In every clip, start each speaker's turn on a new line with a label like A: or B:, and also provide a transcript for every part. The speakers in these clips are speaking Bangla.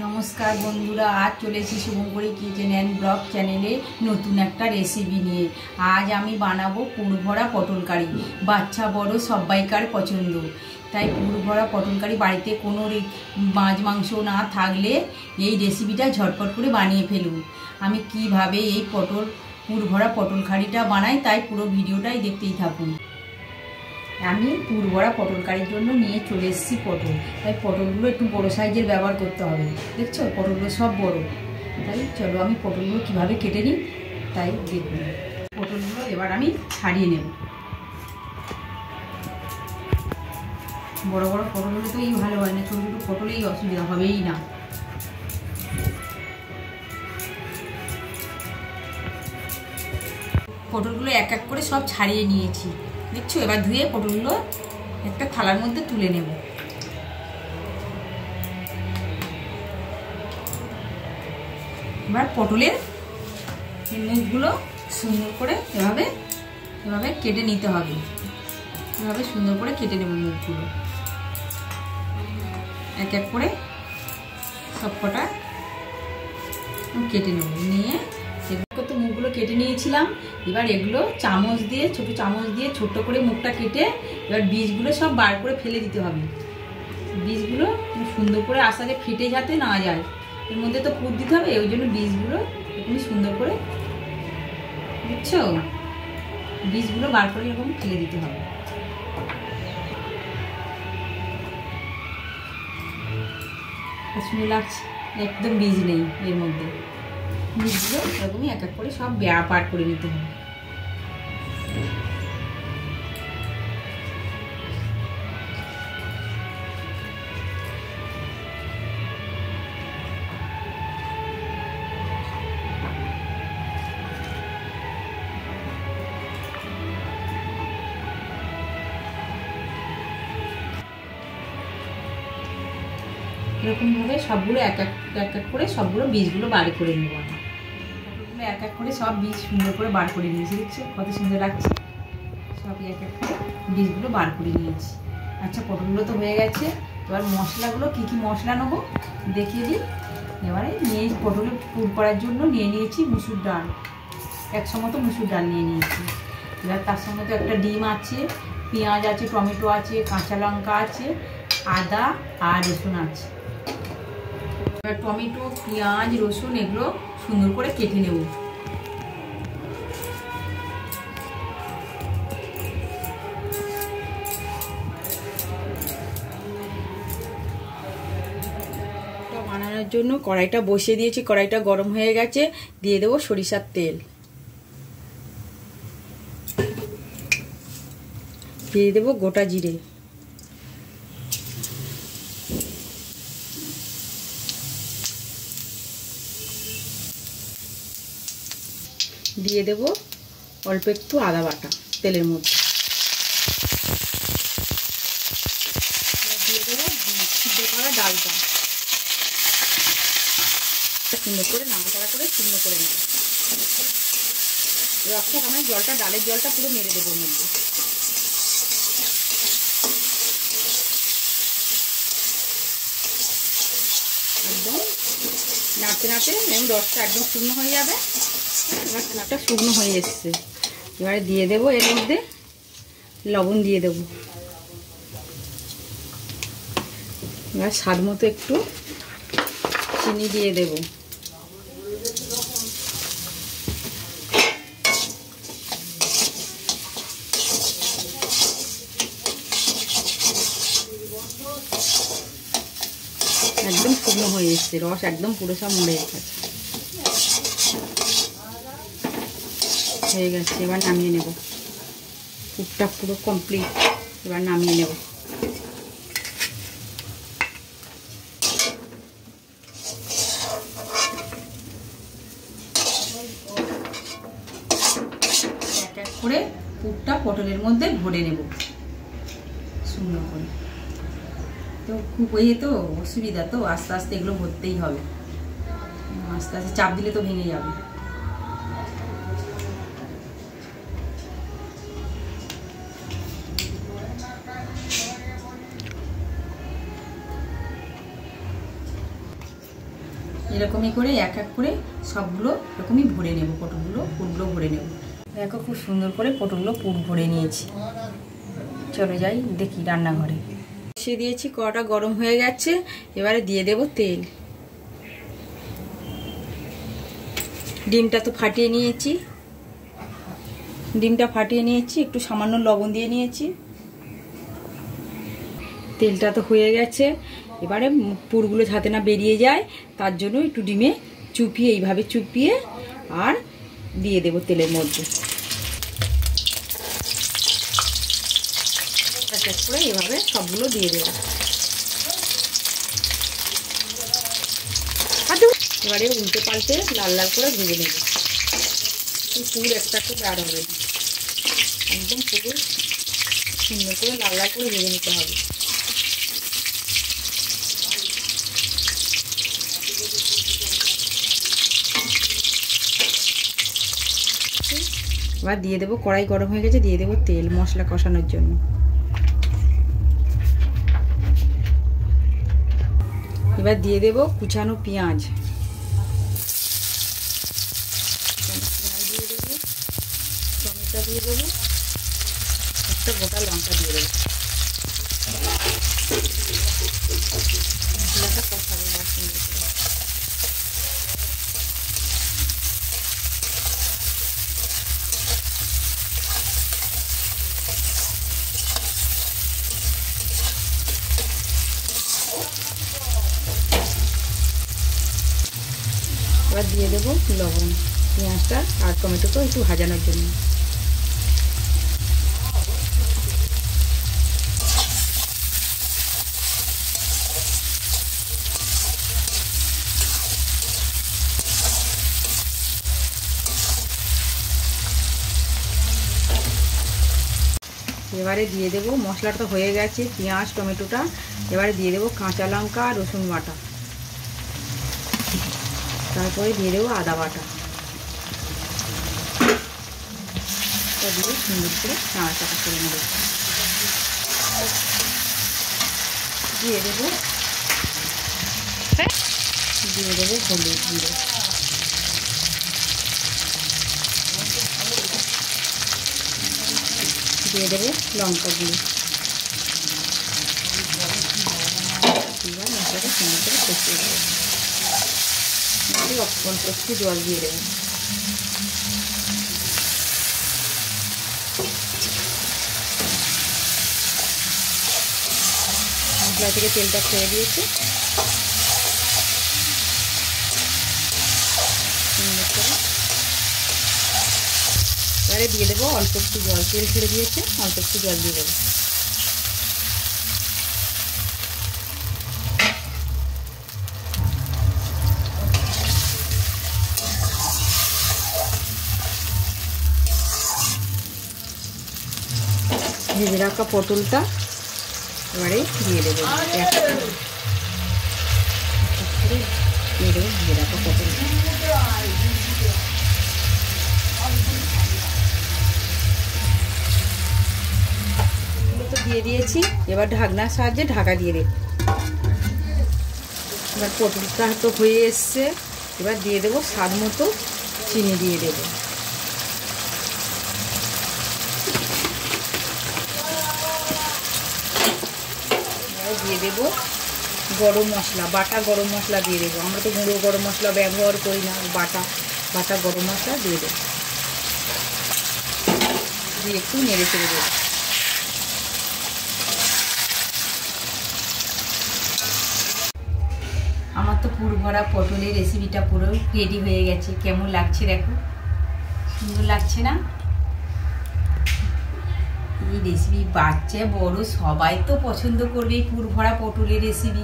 A: नमस्कार बंधुरा आज चले शुभंकरी किचेन एंड ब्लग चैनेले नतून एक रेसिपि निये आज आमी बानाबो पुर भरा पटल कारी। बाच्चा बड़ो सबाइकार पछंद, ताई पुर भरा पटल कारी बाड़ीते कोनो माछ मांस ना थाकले एई रेसिपिटा झटपट करे बानिये फेलुन। आमी किभाबे एई पटल पुर भरा पटल कारीटा बानाई ताई पुरो भिडियोटाई देखतेई थाकुन। आमी पुर भरा पटल कारिर जोन्नो निये चले एसेछि पटल, ताई पटलगुलो एकटु बड़ो साइजेर व्यवहार करते हबे। देखछो पटलगुलो सब बड़ो, ताई चलो आमी पटलगुलो किभाबे केटे निई ताई देखुन। पटलगुलो एबार आमी छाड़िये नेब। बड़ो बड़ो पटलगुलो तो এই ভালো হয় না, ছোট ছোট পটলেই অসুবিধা হবেই না। পটলগুলো এক এক করে সব ছাড়িয়ে নিয়েছি, দেখছো। এবার ধুয়ে পটলগুলো একটা থালার মধ্যে তুলে নেব। এবার পটলের মুখগুলো সুন্দর করে এভাবে এভাবে কেটে নিতে হবে। এভাবে সুন্দর করে কেটে নেব মুখগুলো, এক এক করে সব কটা কেটে নেব। নিয়ে তো মুখগুলো কেটে নিয়েছিলাম। এবার এগুলো চামচ দিয়ে ছোট চামচ দিয়ে ছোট করে মুখটা কেটে এবার বীজগুলো সব বার করে ফেলে দিতে হবে। বীজগুলো সুন্দর করে আস্তে ফেটে যাতে না যায়, এর মধ্যে তো পুর দিতে হবে, ওই জন্য বীজগুলো এরকম সুন্দর করে, বুঝছো, বীজগুলো বার করে এরকম ফেলে দিতে হবে। সুন্দর লাগছে, একদম বীজ নেই এর মধ্যে। বীজগুলো এরকমই এক এক করে সব বার করে নিতে হবে। এরকম ভাবে সবগুলো এক এক করে সবগুলো বীজগুলো বার করে নেব। পটলগুলো এক এক করে সব বীজ সুন্দর করে বার করে নিয়েছি, দেখছো কত সুন্দর লাগছে। সব এক এক করে বীজগুলো বার করে নিয়েছি। আচ্ছা পটলগুলো তো হয়ে গেছে, এবার মশলাগুলো কি কি মশলা নেবো দেখিয়ে দিই। এবারে নিয়ে পটলের পুর করার জন্য নিয়ে নিয়েছি মুসুর ডাল, 100 মতো মুসুর ডাল নিয়ে নিয়েছি। এবার তার সঙ্গে তো একটা ডিম আছে, পেঁয়াজ আছে, টমেটো আছে, কাঁচা লঙ্কা আছে, আদা আর রসুন আছে। এবার টমেটো, পেঁয়াজ, রসুন এগুলো সুন্দর করে কেটে নেব। বানানোর জন্য কড়াইটা বসিয়ে দিয়েছি, কড়াইটা গরম হয়ে গেছে। দিয়ে দেবো সরিষার তেল, দিয়ে দেবো গোটা জিরে, দিয়ে দেবো অল্প একটু আদা বাটা তেলের মধ্যে, দিয়ে দেবো সিদ্ধ করা ডালটা, সুন্দর করে নাড়াচাড়া করে শুকনো করে নেব। রসটা আমার জলটা, ডালের জলটা পুরো মেরে দেবো মধ্যে। একদম নাড়তে নাড়তে এবং রসটা একদম শুকনো হয়ে যাবে। এবার চাটা শুকনো হয়ে এসছে, এবারে দিয়ে দেবো এর মধ্যে লবণ দিয়ে দেবো। এবার স্বাদ মতো একটু চিনি দিয়ে দেবো। একদম শুকনো হয়ে এসছে, রস একদম পুরো সব মরে গেছে, হয়ে গেছে। এবার নামিয়ে নেব, পুরটা পুরো কমপ্লিট। এবার নামিয়ে নেব। এক এক করে পুরটা পটলের মধ্যে ভরে নেব সুন্দর করে। তো খুব তো অসুবিধা, তো আস্তে আস্তে এগুলো ভরতেই হবে, আস্তে আস্তে চাপ দিলে তো ভেঙে যাবে। এরকমই করে এক এক করে সবগুলো এরকমই ভরে নেব, পুরগুলো ভরে নেব। দেখো খুব সুন্দর করে পটলগুলো পুর ভরে নিয়েছি। চলে যাই দেখি রান্নাঘরে। সে দিয়েছি, কড়াটা গরম হয়ে গেছে, এবারে দিয়ে দেব তেল। ডিমটা তো ফাটিয়ে নিয়েছি, একটু সামান্য লবণ দিয়ে নিয়েছি। তেলটা তো হয়ে গেছে, এবারে পুরগুলো যাতে না বেরিয়ে যায় তার জন্য একটু ডিমে চুপিয়ে এইভাবে চুপিয়ে আর দিয়ে দেব তেলের মধ্যে। করে এইভাবে সবগুলো দিয়ে দেব। এবারে উল্টে পাল্টে লাল লাল করে ভেজে নেব। পুর একটা বার হবে, একদম পুরো সুন্দর করে লাল লাল করে ভেজে নিতে হবে। এবার দিয়ে দেবো, কড়াই গরম হয়ে গেছে, দিয়ে দেবো তেল মশলা কষানোর জন্য। এবার দিয়ে দেবো কুচানো পেঁয়াজ, দিয়ে দেবো টমেটো, দিয়ে দেবো একটা গোটা লঙ্কা, দিয়ে দেবো মশলাটা কষাবো। এবার দিয়ে দেবো লবণ, পেঁয়াজটা আর টমেটোটা একটু ভাজানোর জন্য। এবারে দিয়ে দেবো, মশলাটা তো হয়ে গেছে পেঁয়াজ টমেটোটা, এবারে দিয়ে দেবো কাঁচা লঙ্কা আর রসুন বাটা, তারপরে দিয়ে দেবো আদা বাটা, দিয়ে সুন্দর করে নাড়াচাড়া করে নেব। দিয়ে দেবো হলুদ গুঁড়ো, দিয়ে দেবো লঙ্কা গুঁড়ো। এবার মশলাটা সুন্দর করে কষিয়ে দেবো, অল্প একটু জল দিয়ে দেবো। মশলা থেকে তেলটা ছেড়ে দিয়েছে, সুন্দর করে এবারে দিয়ে দেবো অল্প একটু জল, তেল ছেড়ে দিয়েছে, অল্প একটু জল দিয়ে দেবো। ভেজে রাখা পটলটা এবারে দিয়ে দেবো, ভেজে রাখা পটলটা। তো দিয়ে দিয়েছি, এবার ঢাকনার সাহায্যে ঢাকা দিয়ে দেব। এবার পটলটা তো হয়ে এসছে, এবার দিয়ে দেবো স্বাদ মতো চিনি, দিয়ে দেবো। দিয়ে দেবো গরম মশলা, বাটা গরম মশলা দিয়ে দেবো। আমরা তো গুঁড়ো গরম মশলা ব্যবহার করি না, বাটা গরম মশলা দিয়ে দেবো, দিয়ে একটু নেড়ে চেড়ে দেবো। আমার তো পুর ভরা পটলের রেসিপিটা পুরো রেডি হয়ে গেছে। কেমন লাগছে দেখো, সুন্দর লাগছে না? এই রেসিপি বাচ্চা বড় সবাই তো পছন্দ করবে, এই পুর ভরা পটলের রেসিপি।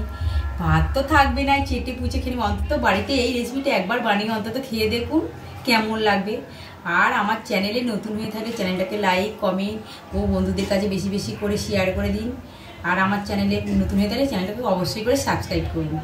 A: ভাত তো থাকবে না, চেটে পুচে খেলে অন্তত বাড়িতে এই রেসিপিটা একবার বানিয়ে অন্তত খেয়ে দেখুন কেমন লাগবে। আর আমার চ্যানেলে নতুন হয়ে থাকলে চ্যানেলটাকে লাইক কমেন্ট ও বন্ধুদের কাছে বেশি বেশি করে শেয়ার করে দিন। আর আমার চ্যানেলে নতুন হয়ে থাকলে চ্যানেলটাকে অবশ্যই করে সাবস্ক্রাইব করুন।